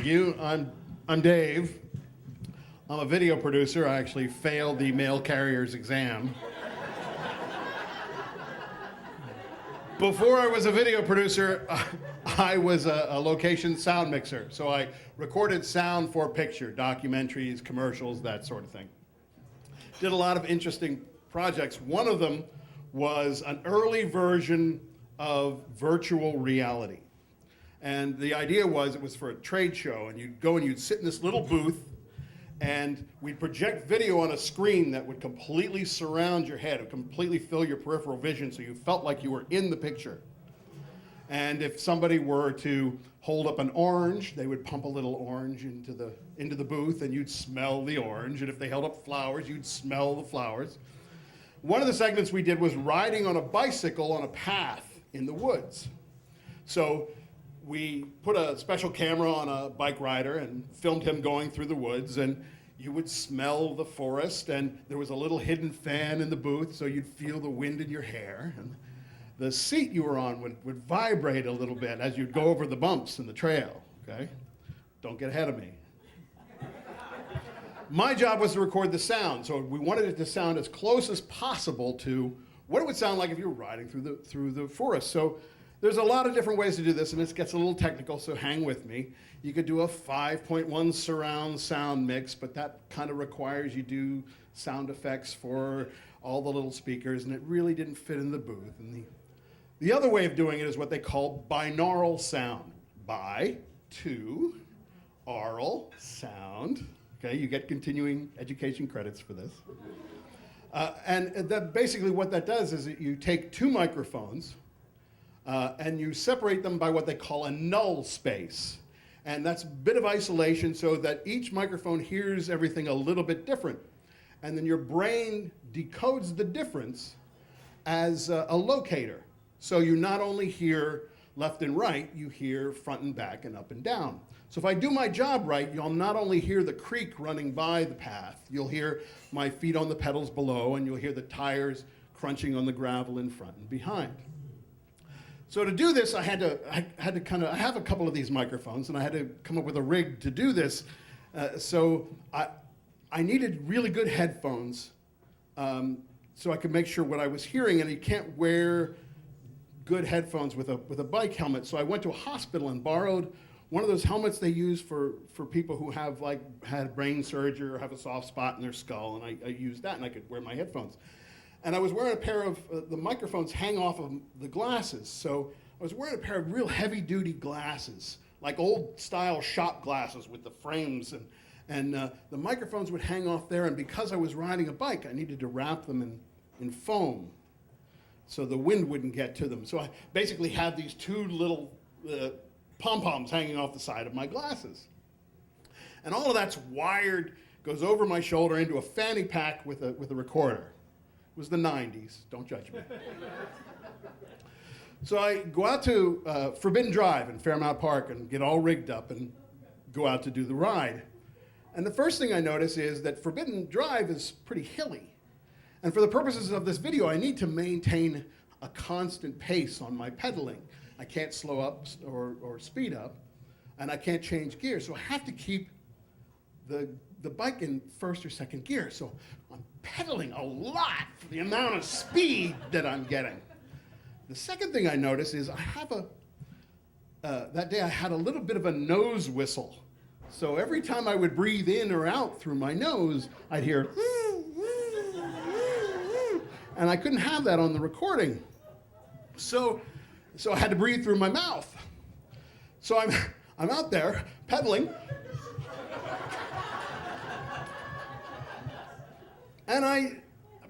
you. I'm Dave. I'm a video producer. I actually failed the mail carrier's exam. Before I was a video producer, I was a location sound mixer. So I recorded sound for picture, documentaries, commercials, that sort of thing. Did a lot of interesting projects. One of them was an early version of virtual reality. And the idea was it was for a trade show, and you'd go and you'd sit in this little booth, and we'd project video on a screen that would completely surround your head, it would completely fill your peripheral vision so you felt like you were in the picture. And if somebody were to hold up an orange, they would pump a little orange into the booth, and you'd smell the orange. And if they held up flowers, you'd smell the flowers. One of the segments we did was riding on a bicycle on a path in the woods. So we put a special camera on a bike rider and filmed him going through the woods, and you would smell the forest, and there was a little hidden fan in the booth so you'd feel the wind in your hair. And the seat you were on would vibrate a little bit as you'd go over the bumps in the trail, okay? Don't get ahead of me. My job was to record the sound, so we wanted it to sound as close as possible to what it would sound like if you were riding through the forest. So there's a lot of different ways to do this, and this gets a little technical, so hang with me. You could do a 5.1 surround sound mix, but that kind of requires you do sound effects for all the little speakers, and it really didn't fit in the booth. And the other way of doing it is what they call binaural sound. Bi, to, aural, sound. Okay, you get continuing education credits for this. And that basically what that does is that you take two microphones, and you separate them by what they call a null space. And that's a bit of isolation so that each microphone hears everything a little bit different. And then your brain decodes the difference as a locator. So you not only hear left and right, you hear front and back and up and down. So if I do my job right, you'll not only hear the creek running by the path, you'll hear my feet on the pedals below, and you'll hear the tires crunching on the gravel in front and behind. So to do this, I had to I have a couple of these microphones, and I had to come up with a rig to do this. So I needed really good headphones so I could make sure what I was hearing, and you can't wear good headphones with a bike helmet. So I went to a hospital and borrowed one of those helmets they use for people who have had brain surgery or have a soft spot in their skull, and I used that, and I could wear my headphones. And I was wearing a pair of, the microphones hang off of the glasses, so I was wearing a pair of real heavy-duty glasses, like old-style shop glasses with the frames, and the microphones would hang off there, and because I was riding a bike, I needed to wrap them in foam so the wind wouldn't get to them. So I basically had these two little pom-poms hanging off the side of my glasses. And all of that's wired, goes over my shoulder into a fanny pack with a recorder. It was the 90s, don't judge me. So I go out to Forbidden Drive in Fairmount Park and get all rigged up and go out to do the ride. And the first thing I notice is that Forbidden Drive is pretty hilly. And for the purposes of this video, I need to maintain a constant pace on my pedaling. I can't slow up or speed up, and I can't change gears. So I have to keep the bike in first or second gear. So I'm pedaling a lot for the amount of speed that I'm getting. The second thing I notice is I have that day I had a little bit of a nose whistle. So every time I would breathe in or out through my nose, I'd hear, and I couldn't have that on the recording. So I had to breathe through my mouth. So I'm out there pedaling, and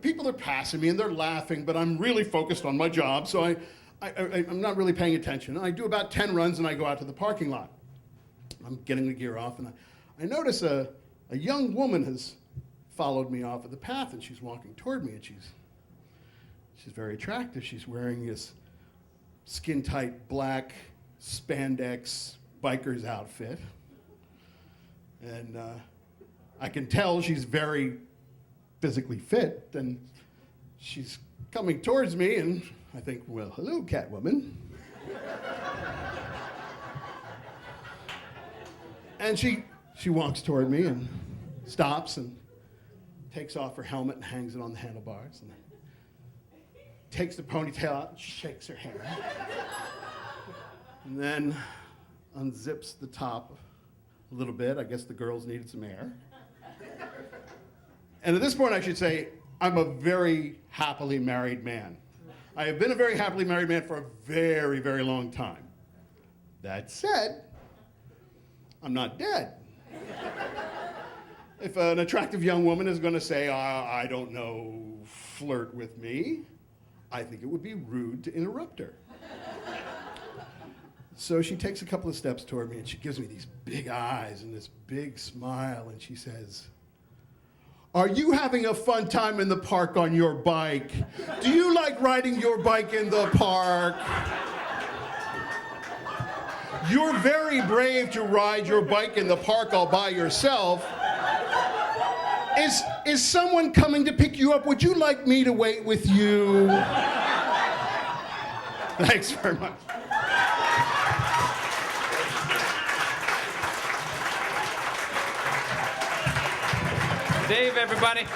people are passing me and they're laughing, but I'm really focused on my job, so I'm not really paying attention. I do about 10 runs and I go out to the parking lot. I'm getting the gear off, and I notice a young woman has followed me off of the path, and she's walking toward me, and she's very attractive. She's wearing this skin-tight black spandex biker's outfit, and I can tell she's very physically fit, and she's coming towards me, and I think, well, hello, Catwoman. And she walks toward me and stops and takes off her helmet and hangs it on the handlebars. And takes the ponytail out and shakes her hair. And then unzips the top a little bit. I guess the girls needed some air. And at this point, I should say, I'm a very happily married man. I have been a very happily married man for a very, very long time. That said, I'm not dead. If an attractive young woman is going to say, I don't know, flirt with me, I think it would be rude to interrupt her. So she takes a couple of steps toward me and she gives me these big eyes and this big smile and she says, "Are you having a fun time in the park on your bike? Do you like riding your bike in the park? You're very brave to ride your bike in the park all by yourself. Is someone coming to pick you up? Would you like me to wait with you?" Thanks very much. Dave, everybody.